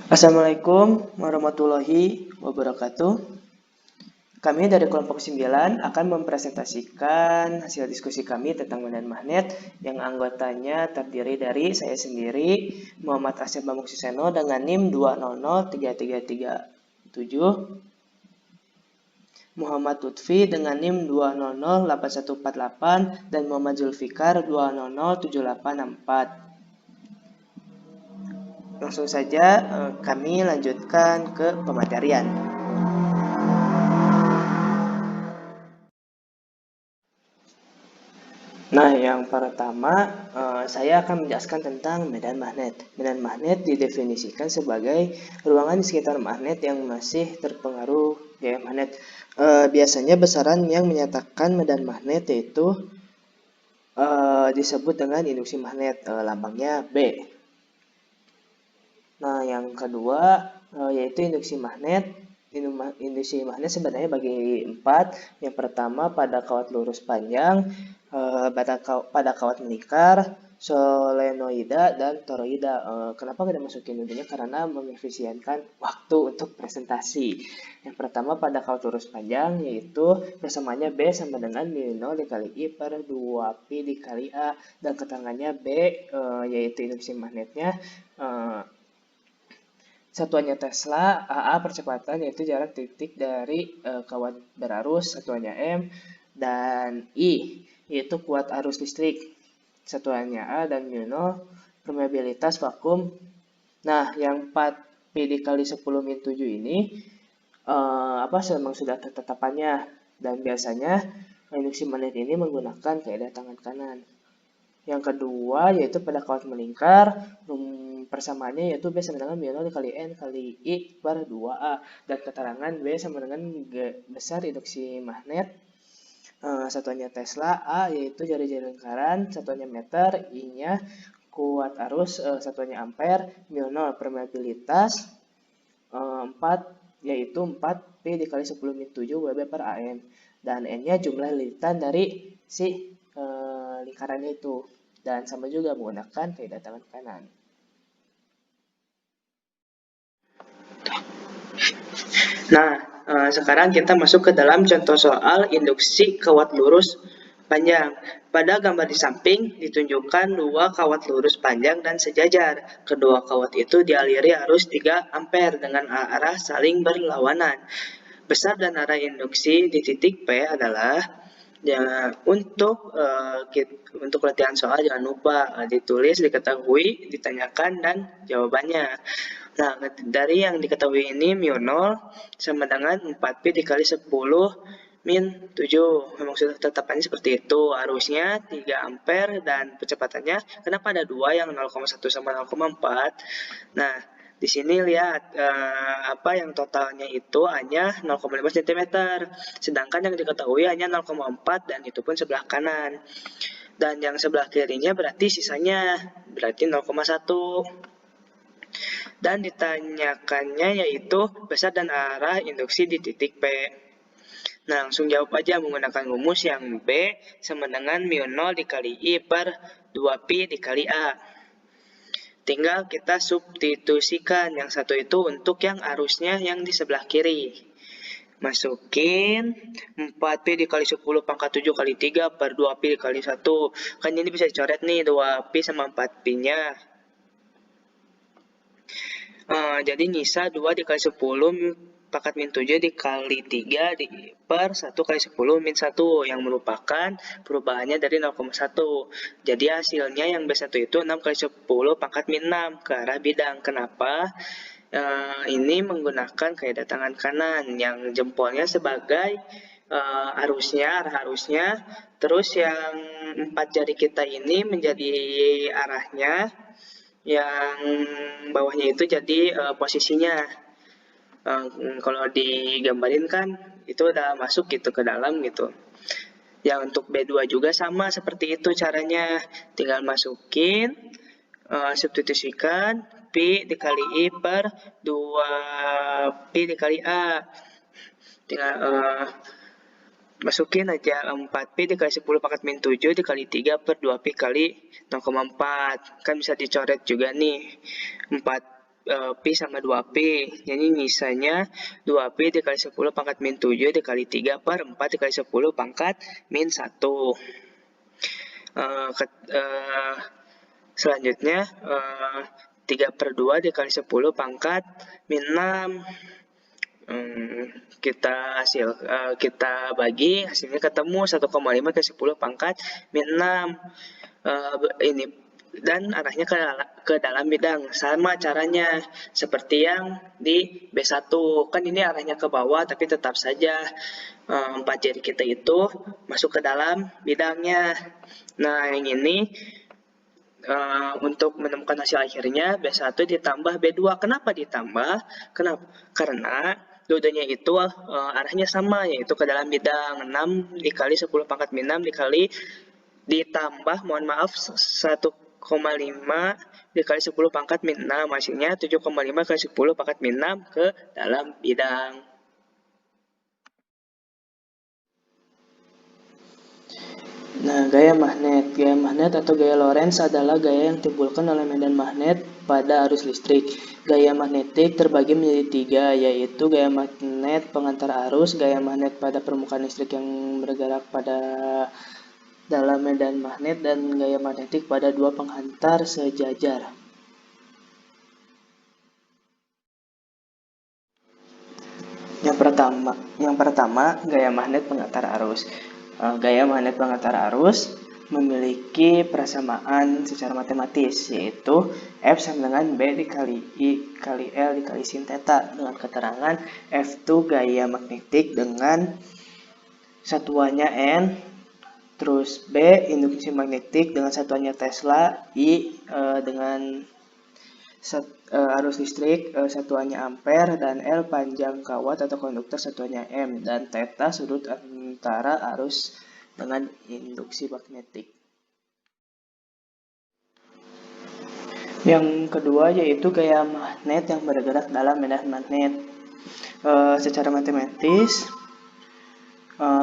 Assalamualaikum warahmatullahi wabarakatuh. Kami dari kelompok 9 akan mempresentasikan hasil diskusi kami tentang medan magnet yang anggotanya terdiri dari saya sendiri, Muhammad Asep Bambuk Suseno dengan NIM 2003337, Muhammad Lutfi dengan NIM 2008148 dan Muhammad Zulfikar 2007864. Langsung saja kami lanjutkan ke pematerian. Nah, yang pertama saya akan menjelaskan tentang medan magnet. Medan magnet didefinisikan sebagai ruangan di sekitar magnet yang masih terpengaruh gaya magnet. Biasanya besaran yang menyatakan medan magnet yaitu disebut dengan induksi magnet, lambangnya B. Nah, yang kedua yaitu induksi magnet. Induksi magnet sebenarnya bagi 4. Yang pertama pada kawat lurus panjang, pada kawat melingkar, solenoida, dan toroida. Kenapa kita masukin dulunya? Karena mengefisienkan waktu untuk presentasi. Yang pertama pada kawat lurus panjang yaitu persamaannya B sama dengan mu0 dikali I per 2Pi dikali A, dan keterangannya B yaitu induksi magnetnya satuannya Tesla, AA percepatan yaitu jarak titik dari kawat berarus, satuannya M, dan I yaitu kuat arus listrik, satuannya A, dan mu0 permeabilitas vakum. Nah, yang 4Pi dikali 10 min 7 ini memang sudah ketetapannya, dan biasanya induksi magnet ini menggunakan kaidah tangan kanan. Yang kedua yaitu pada kawat melingkar, persamaannya yaitu B sama dengan mu0 dikali N kali I per 2A, dan keterangan B sama dengan G besar induksi magnet, satuannya Tesla, A yaitu jari-jari lingkaran, satuannya meter, I-nya kuat arus, satuannya ampere, mu0 permeabilitas, 4 yaitu 4P dikali 10 min 7 Wb per AN, dan N-nya jumlah lilitan dari si lingkarannya itu, dan sama juga menggunakan kaidah tangan kanan. Nah, sekarang kita masuk ke dalam contoh soal induksi kawat lurus panjang. Pada gambar di samping ditunjukkan dua kawat lurus panjang dan sejajar. Kedua kawat itu dialiri arus 3 ampere dengan arah saling berlawanan. Besar dan arah induksi di titik P adalah untuk latihan soal jangan lupa ditulis, diketahui, ditanyakan, dan jawabannya. Nah, dari yang diketahui ini mu0 sama dengan 4Pi dikali 10 min 7. Memang sudah tetapannya seperti itu. Arusnya 3 ampere dan kecepatannya. Kenapa ada 2 yang 0,1 sama 0,4? Nah, di sini lihat yang totalnya itu hanya 0,5 cm. Sedangkan yang diketahui hanya 0,4 dan itu pun sebelah kanan. Dan yang sebelah kirinya berarti sisanya berarti 0,1. Dan ditanyakannya yaitu besar dan arah induksi di titik P. Nah, langsung jawab aja menggunakan rumus yang B sama dengan mu0 dikali I per 2Pi dikali A. Tinggal kita substitusikan yang satu itu untuk yang arusnya yang di sebelah kiri. Masukin 4Pi dikali 10 pangkat 7 kali 3 per 2Pi dikali 1. Kan ini bisa dicoret nih, 2Pi sama 4Pi-nya. Jadi nyisa 2 dikali 10 pangkat min 7 dikali 3 per 1 kali 10 min 1 yang merupakan perubahannya dari 0,1. Jadi hasilnya yang B1 itu 6 kali 10 pangkat min 6 ke arah bidang. Kenapa? Ini menggunakan kaidah tangan kanan yang jempolnya sebagai arah arusnya, terus yang 4 jari kita ini menjadi arahnya, yang bawahnya itu jadi posisinya. Kalau digambarin kan itu udah masuk gitu ke dalam gitu. Ya, untuk B2 juga sama seperti itu caranya. Tinggal masukin, substitusikan Pi dikali I per 2Pi dikali A. Tinggal masukin aja 4Pi dikali 10 pangkat min 7 dikali 3 per 2Pi kali 0,4. Kan bisa dicoret juga nih. Pi sama 2P. Jadi misalnya 2Pi dikali 10 pangkat min 7 dikali 3 per 4 dikali 10 pangkat min 1. Selanjutnya 3 per 2 dikali 10 pangkat min 6. Kita bagi, hasilnya ketemu 1,5 ke 10 pangkat min 6. Ini dan arahnya ke dalam bidang. Sama caranya seperti yang di B1. Kan ini arahnya ke bawah, tapi tetap saja 4 jari kita itu masuk ke dalam bidangnya. Nah, yang ini untuk menemukan hasil akhirnya B1 ditambah B2. Kenapa ditambah? Karena dua-duanya itu arahnya sama, yaitu ke dalam bidang. 6 dikali 10 pangkat min 6 dikali ditambah, 1,5 dikali 10 pangkat min 6. Hasilnya 7,5 kali 10 pangkat min 6 ke dalam bidang. Nah, gaya magnet. Gaya magnet atau gaya Lorentz adalah gaya yang ditimbulkan oleh medan magnet pada arus listrik. Gaya magnetik terbagi menjadi 3, yaitu gaya magnet pengantar arus, gaya magnet pada permukaan listrik yang bergerak pada dalam medan magnet, dan gaya magnetik pada dua penghantar sejajar. Yang pertama, gaya magnet pengantar arus. Gaya magnet pengantar arus memiliki persamaan secara matematis, yaitu F sama dengan B dikali I kali L dikali sin theta, dengan keterangan F itu gaya magnetik dengan satuannya N, terus B induksi magnetik dengan satuannya Tesla, I dengan arus listrik satuannya ampere, dan L panjang kawat atau konduktor satuannya M, dan theta sudut antara arus dengan induksi magnetik. Yang kedua yaitu gaya magnet yang bergerak dalam medan magnet. Secara matematis,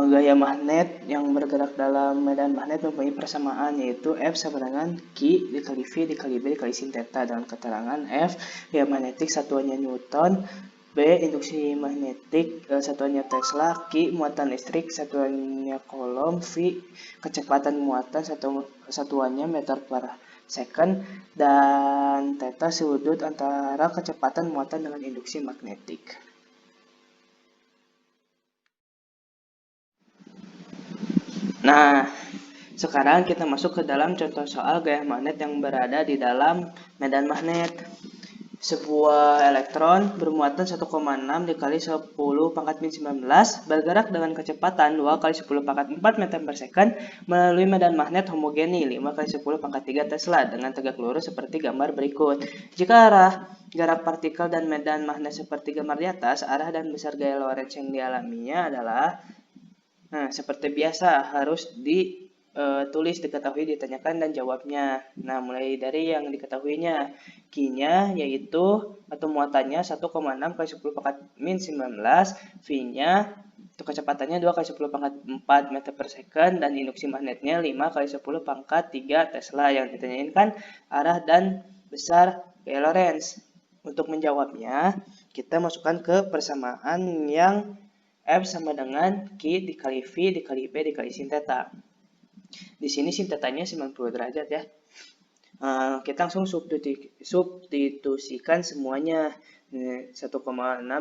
gaya magnet yang bergerak dalam medan magnet mempunyai persamaan, yaitu F sama dengan Q dikali V dikali B dikali sin theta, dengan keterangan F gaya magnetik satuannya Newton, B induksi magnetik satuannya Tesla, Q muatan listrik satuannya Coulomb, V kecepatan muatan satuannya meter per second, dan theta sudut antara kecepatan muatan dengan induksi magnetik. Nah, sekarang kita masuk ke dalam contoh soal gaya magnet yang berada di dalam medan magnet. Sebuah elektron bermuatan 1,6 dikali 10 pangkat min 19 bergerak dengan kecepatan 2 kali 10 pangkat 4 meter per second melalui medan magnet homogeni 5 kali 10 pangkat 3 Tesla dengan tegak lurus seperti gambar berikut. Jika arah gerak partikel dan medan magnet seperti gambar di atas, arah dan besar gaya Lorentz yang dialaminya adalah seperti biasa harus ditulis, diketahui, ditanyakan, dan jawabnya. Nah, mulai dari yang diketahuinya. Q-nya yaitu atau muatannya 1,6 kali 10 pangkat min 19, V-nya itu kecepatannya 2 kali 10 pangkat 4 meter per second, dan induksi magnetnya 5 kali 10 pangkat 3 Tesla. Yang ditanyain kan arah dan besar gaya Lorentz. Untuk menjawabnya, kita masukkan ke persamaan yang F sama dengan Q dikali V dikali B dikali sin theta. Di sini sin tetanya 90 derajat ya. Kita langsung substitusikan semuanya. 1,6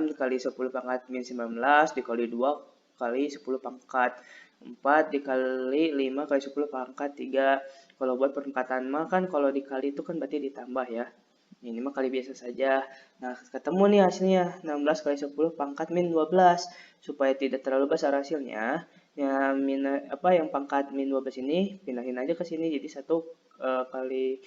dikali 10 pangkat min 19 dikali 2 kali 10 pangkat 4 dikali 5 kali 10 pangkat 3. Kalau buat perempatan mah kan kalau dikali itu kan berarti ditambah ya. Ini mah kali biasa saja. Nah, ketemu nih hasilnya 16 kali 10 pangkat min 12. Supaya tidak terlalu besar hasilnya, yang pangkat min 12 ini pindahin aja ke sini, jadi 1,6 kali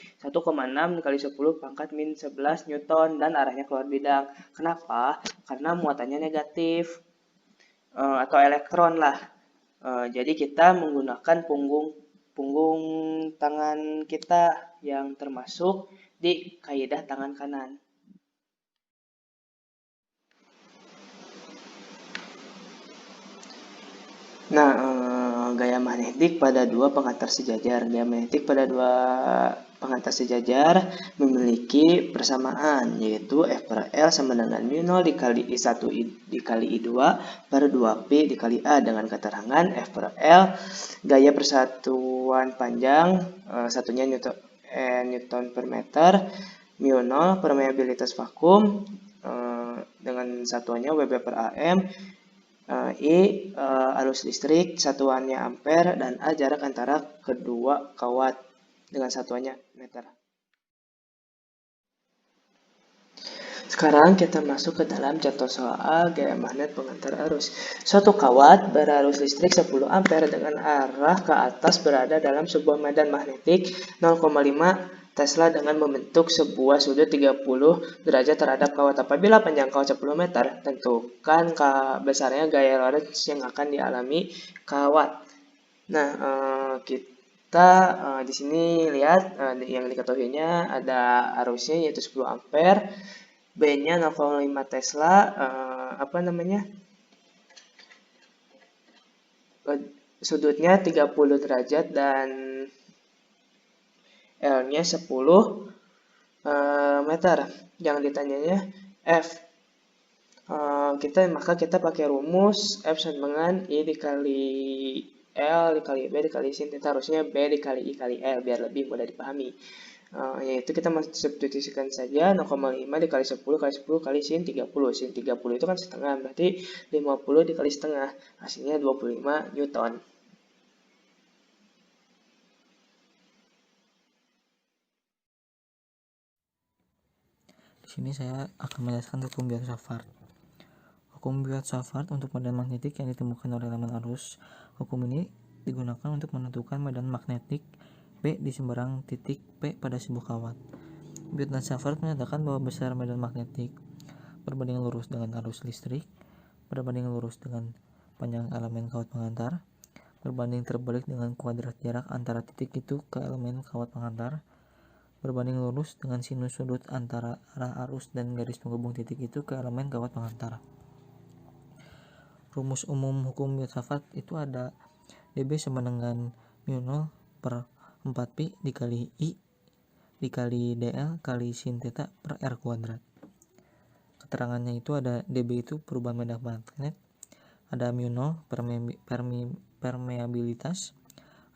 10 pangkat min 11 Newton, dan arahnya keluar bidang. Kenapa? Karena muatannya negatif atau elektron lah. Jadi kita menggunakan punggung tangan kita yang termasuk di kaidah tangan kanan. Nah, gaya magnetik pada dua pengantar sejajar. Gaya magnetik pada dua pengantar sejajar memiliki persamaan, yaitu F per L sama dengan mu0 dikali I1 dikali I2 per 2P dikali A, dengan keterangan F per L gaya persatuan panjang, satunya Newton per meter, mu0 permeabilitas vakum, dengan satuannya Wb per AM, I arus listrik satuannya ampere, dan A jarak antara kedua kawat dengan satuannya meter. Sekarang kita masuk ke dalam contoh soal gaya magnet pengantar arus. Suatu kawat berarus listrik 10 ampere dengan arah ke atas berada dalam sebuah medan magnetik 0,5 Tesla dengan membentuk sebuah sudut 30 derajat terhadap kawat. Apabila panjang kawat 10 meter, tentukan besarnya gaya lorentz yang akan dialami kawat. Nah, kita di sini lihat yang diketahuinya ada arusnya yaitu 10 ampere, B-nya 0,5 Tesla, sudutnya 30 derajat, dan L-nya 10 meter. Yang ditanyanya F. Maka kita pakai rumus F sama dengan I dikali L dikali B dikali sin theta, harusnya B dikali I kali L biar lebih mudah dipahami. Yaitu kita substitusikan saja 0,5 dikali 10 kali 10 kali sin 30. Sin 30 itu kan setengah, berarti 50 dikali setengah, hasilnya 25 Newton. Di sini saya akan menjelaskan hukum Biot-Savart. Hukum Biot-Savart untuk medan magnetik yang ditemukan oleh elemen arus. Hukum ini digunakan untuk menentukan medan magnetik B di sembarang titik P pada sebuah kawat. Biot dan Savart menyatakan bahwa besar medan magnetik berbanding lurus dengan arus listrik, berbanding lurus dengan panjang elemen kawat pengantar, berbanding terbalik dengan kuadrat jarak antara titik itu ke elemen kawat pengantar, berbanding lurus dengan sinus sudut antara arah arus dan garis penghubung titik itu ke elemen kawat pengantar. Rumus umum hukum Biot-Savart itu ada dB sama dengan mu0 per 4pi dikali I dikali dl kali sin theta per r kuadrat. Keterangannya itu ada dB itu perubahan medan magnet, ada mu0 permeabilitas,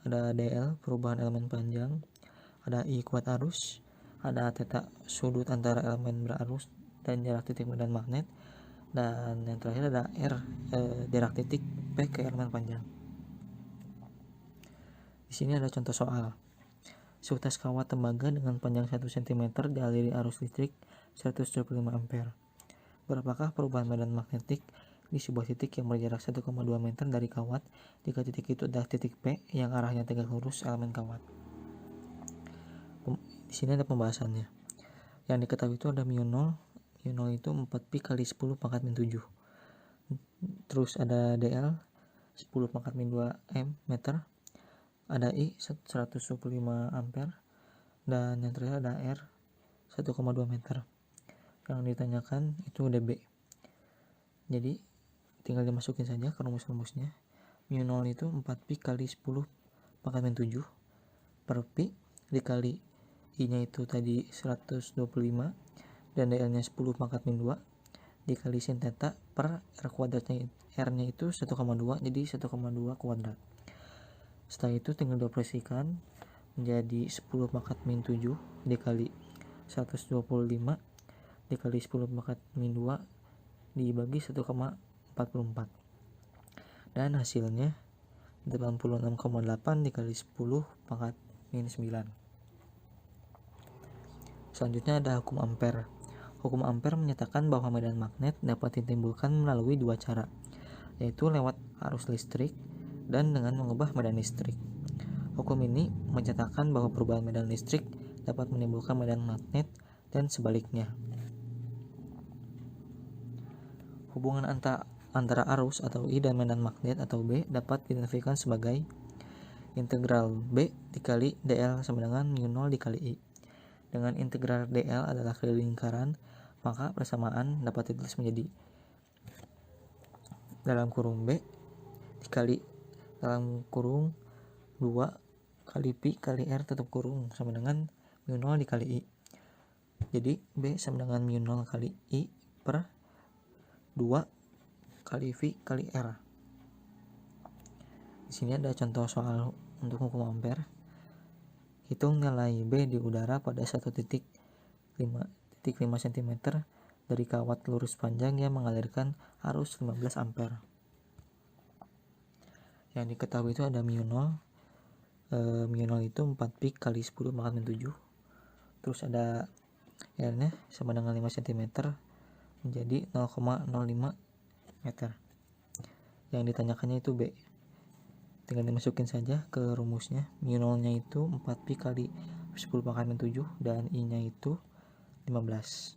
ada dl perubahan elemen panjang, ada I kuat arus, ada theta sudut antara elemen berarus dan jarak titik medan magnet, dan yang terakhir ada R jarak titik P ke elemen panjang. Di sini ada contoh soal. Seutas kawat tembaga dengan panjang 1 cm dialiri arus listrik 125 ampere. Berapakah perubahan medan magnetik di sebuah titik yang berjarak 1,2 meter dari kawat jika titik itu adalah titik P yang arahnya tegak lurus elemen kawat? Di sini ada pembahasannya. Yang diketahui itu ada mu0 itu 4pi kali 10 pangkat min 7. Terus ada dl 10 pangkat min 2 meter, ada I 125 ampere, dan yang terakhir ada R 1,2 meter. Yang ditanyakan itu dB. Jadi tinggal dimasukin saja ke rumus-rumusnya. mu0 itu 4pi kali 10 pangkat min 7 per pi dikali I-nya itu tadi 125 dan dl-nya 10 pangkat min 2 dikali sin theta per r kuadratnya, R-nya itu 1,2, jadi 1,2 kuadrat. Setelah itu tinggal dioperasikan menjadi 10 pangkat min 7 dikali 125 dikali 10 pangkat min 2 dibagi 1,44, dan hasilnya 86,8 dikali 10 pangkat min 9. Selanjutnya ada hukum Ampere. Hukum Ampere menyatakan bahwa medan magnet dapat ditimbulkan melalui dua cara, yaitu lewat arus listrik dan dengan mengubah medan listrik. Hukum ini menyatakan bahwa perubahan medan listrik dapat menimbulkan medan magnet dan sebaliknya. Hubungan antara arus atau I dan medan magnet atau B dapat didefinisikan sebagai integral B dikali dl sama dengan mu0 dikali I. Dengan integral dl adalah keliling lingkaran, maka persamaan dapat ditulis menjadi dalam kurung B dikali dalam kurung 2 kali pi kali r tutup kurung sama dengan mu 0 dikali I. Jadi B sama dengan mu 0 kali I per 2 kali V kali R. Di sini ada contoh soal untuk hukum ampere. Hitung nilai B di udara pada 1.5 cm dari kawat lurus panjang yang mengalirkan arus 15 ampere. Yang diketahui itu ada mu 0. Mu 0 itu 4pi kali 10 pangkat min 7. Terus ada R-nya sama dengan 5 cm menjadi 0,05 meter. Yang ditanyakannya itu B. Tinggal dimasukin saja ke rumusnya. Mu 0 nya itu 4pi kali 10 pangkat min 7 dan I nya itu 15.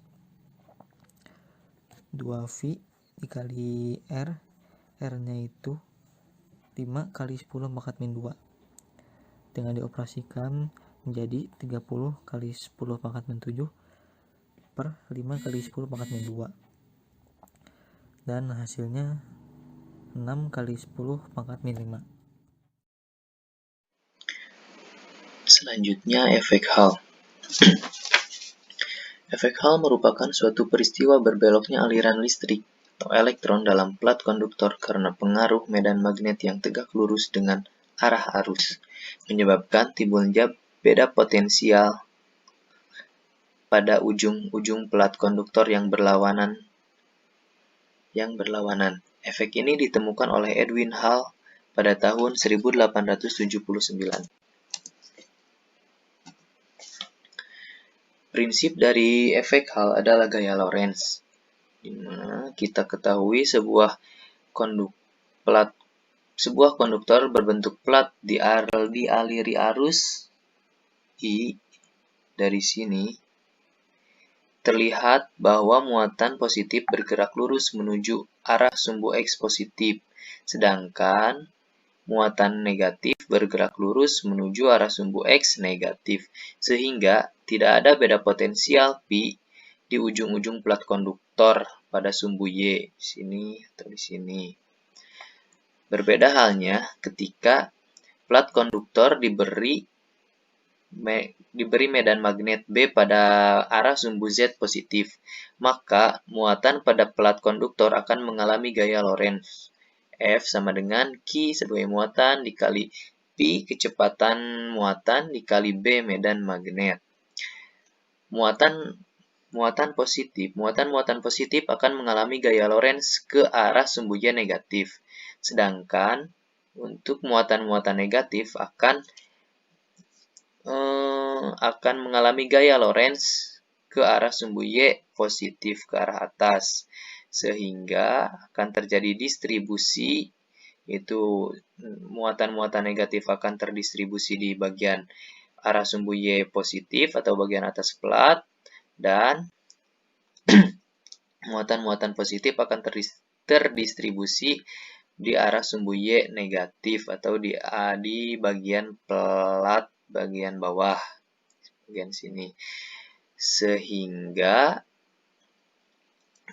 2V dikali R. R nya itu 5 kali 10 pangkat min 2. Dengan dioperasikan menjadi 30 kali 10 pangkat min 7 per 5 kali 10 pangkat min 2. Dan hasilnya 6 kali 10 pangkat min 5. Selanjutnya, efek Hall. Efek Hall merupakan suatu peristiwa berbeloknya aliran listrik atau elektron dalam plat konduktor karena pengaruh medan magnet yang tegak lurus dengan arah arus, menyebabkan timbulnya beda potensial pada ujung-ujung plat konduktor yang berlawanan. Efek ini ditemukan oleh Edwin Hall pada tahun 1879. Prinsip dari efek Hall adalah gaya Lorentz, di mana kita ketahui sebuah konduktor berbentuk plat dialiri arus I. Dari sini terlihat bahwa muatan positif bergerak lurus menuju arah sumbu X positif, sedangkan muatan negatif bergerak lurus menuju arah sumbu X negatif, sehingga tidak ada beda potensial Pi di ujung-ujung plat konduktor pada sumbu Y, di sini atau di sini. Berbeda halnya ketika plat konduktor diberi medan magnet B pada arah sumbu Z positif, maka muatan pada plat konduktor akan mengalami gaya Lorentz. F sama dengan Q sebagai muatan dikali P kecepatan muatan dikali B medan magnet. Muatan positif akan mengalami gaya Lorentz ke arah sumbu Y negatif. Sedangkan untuk muatan negatif akan mengalami gaya Lorentz ke arah sumbu Y positif ke arah atas, sehingga akan terjadi distribusi, itu muatan-muatan negatif akan terdistribusi di bagian arah sumbu Y positif atau bagian atas plat, dan muatan-muatan positif akan terdistribusi di arah sumbu Y negatif atau di bagian plat bagian bawah, bagian sini, sehingga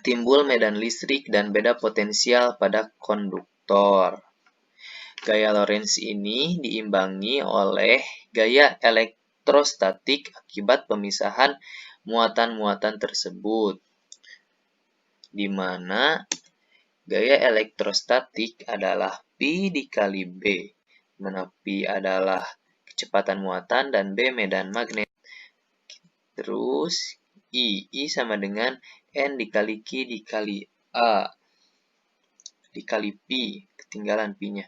timbul medan listrik dan beda potensial pada konduktor. Gaya Lorentz ini diimbangi oleh gaya elektrostatik akibat pemisahan muatan-muatan tersebut, di mana gaya elektrostatik adalah P dikali B, di mana P adalah kecepatan muatan dan B medan magnet. Terus I sama dengan N dikali Q dikali A dikali P, ketinggalan P-nya,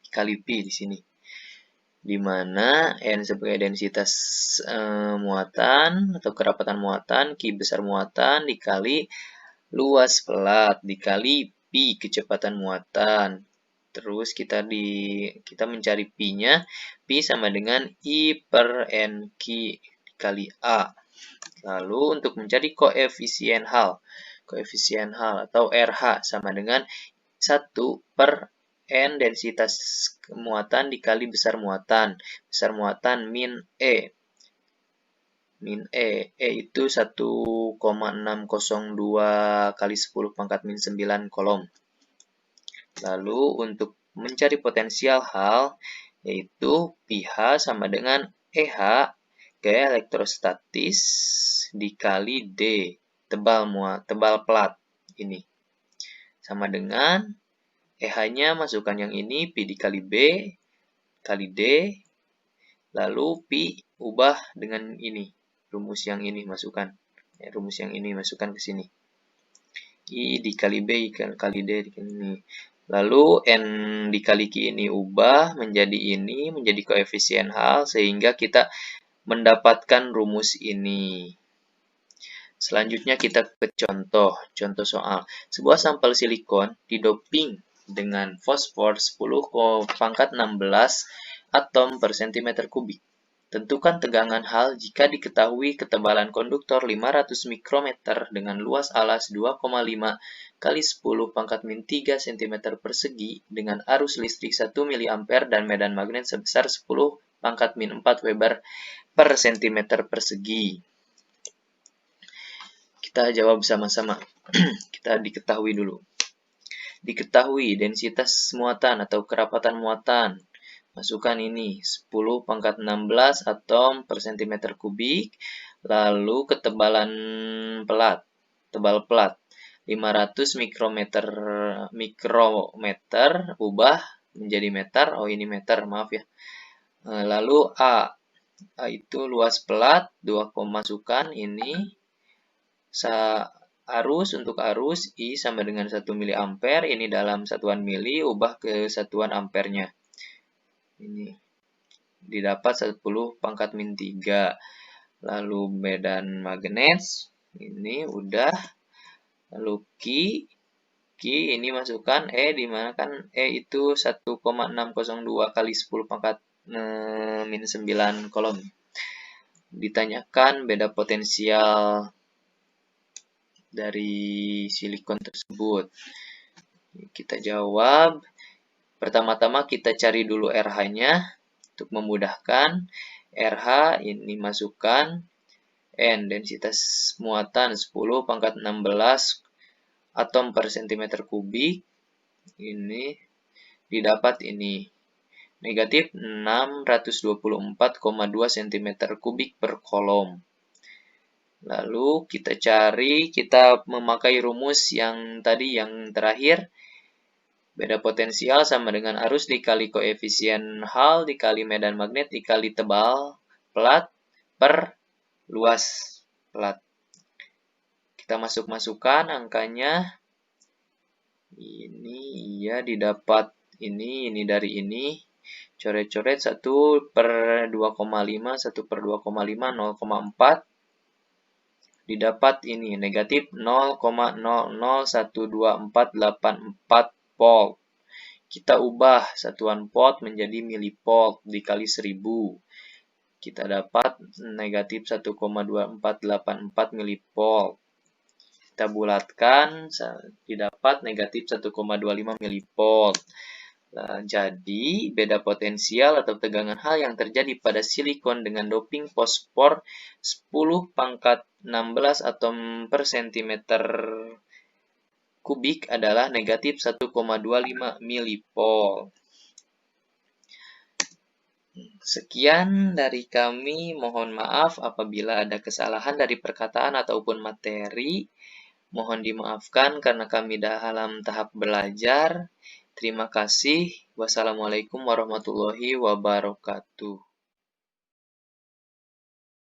dikali P di sini, di mana N sebagai densitas muatan atau kerapatan muatan, Q besar muatan dikali luas plat dikali P kecepatan muatan. Terus kita mencari P-nya, P sama dengan I per NQ dikali A. Lalu untuk mencari koefisien Hall atau RH sama dengan 1 per N densitas muatan dikali besar muatan min E. E itu 1,602 kali 10 pangkat min 9 kolom. Lalu untuk mencari potensial Hall, yaitu PH sama dengan EH Oke, elektrostatis dikali D, tebal plat ini. Sama dengan EH-nya masukkan yang ini, Pi dikali B, kali D, lalu Pi ubah dengan ini, rumus yang ini masukkan. Rumus yang ini masukkan ke sini. I dikali B kali D dikali ini. Lalu N dikali Q ini ubah menjadi ini, menjadi koefisien hal, sehingga kita mendapatkan rumus ini. Selanjutnya kita ke contoh soal. Sebuah sampel silikon didoping dengan fosfor 10 pangkat 16 atom per cm kubik. Tentukan tegangan hal jika diketahui ketebalan konduktor 500 mikrometer dengan luas alas 2,5 kali 10 pangkat min 3 cm persegi dengan arus listrik 1 mA dan medan magnet sebesar 10 pangkat min 4 Weber per cm persegi. Kita jawab sama-sama. Kita diketahui dulu. Diketahui densitas muatan atau kerapatan muatan. Masukkan ini 10 pangkat 16 atom per cm kubik. Lalu ketebalan pelat. Tebal pelat 500 mikrometer ubah menjadi meter. Oh ini meter, maaf ya. Lalu A itu luas pelat 2, masukkan ini. Arus untuk arus I sama dengan 1 mA. Ini dalam satuan mili, ubah ke satuan ampernya. Ini didapat 10 pangkat min 3. Lalu medan magnet ini udah. Lalu Q ini masukkan E, dimana kan E itu 1,602 kali 10 pangkat min 9 kolom. Ditanyakan beda potensial dari silikon tersebut. Kita jawab. Pertama-tama kita cari dulu RH-nya untuk memudahkan. RH ini masukkan N, densitas muatan 10 pangkat 16 atom per cm kubik. Ini didapat ini negatif 624,2 cm kubik per kolom. Lalu kita cari, kita memakai rumus yang tadi, yang terakhir. Beda potensial sama dengan arus dikali koefisien hal dikali medan magnet dikali tebal pelat per luas pelat. Kita masukkan angkanya. Ini ya didapat ini dari ini. Coret-coret 1 per 2,5, 1 per 2,5, 0,4. Didapat ini negatif 0,001248 volt. Kita ubah satuan volt menjadi milivolt dikali 1000. Kita dapat negatif 1,2484 milivolt. Kita bulatkan, didapat negatif 1,25 milivolt. Nah, jadi, beda potensial atau tegangan hal yang terjadi pada silikon dengan doping fosfor 10 pangkat 16 atom per cm kubik adalah negatif 1,25 milivolt. Sekian dari kami, mohon maaf apabila ada kesalahan dari perkataan ataupun materi. Mohon dimaafkan karena kami dalam tahap belajar. Terima kasih. Wassalamualaikum warahmatullahi wabarakatuh.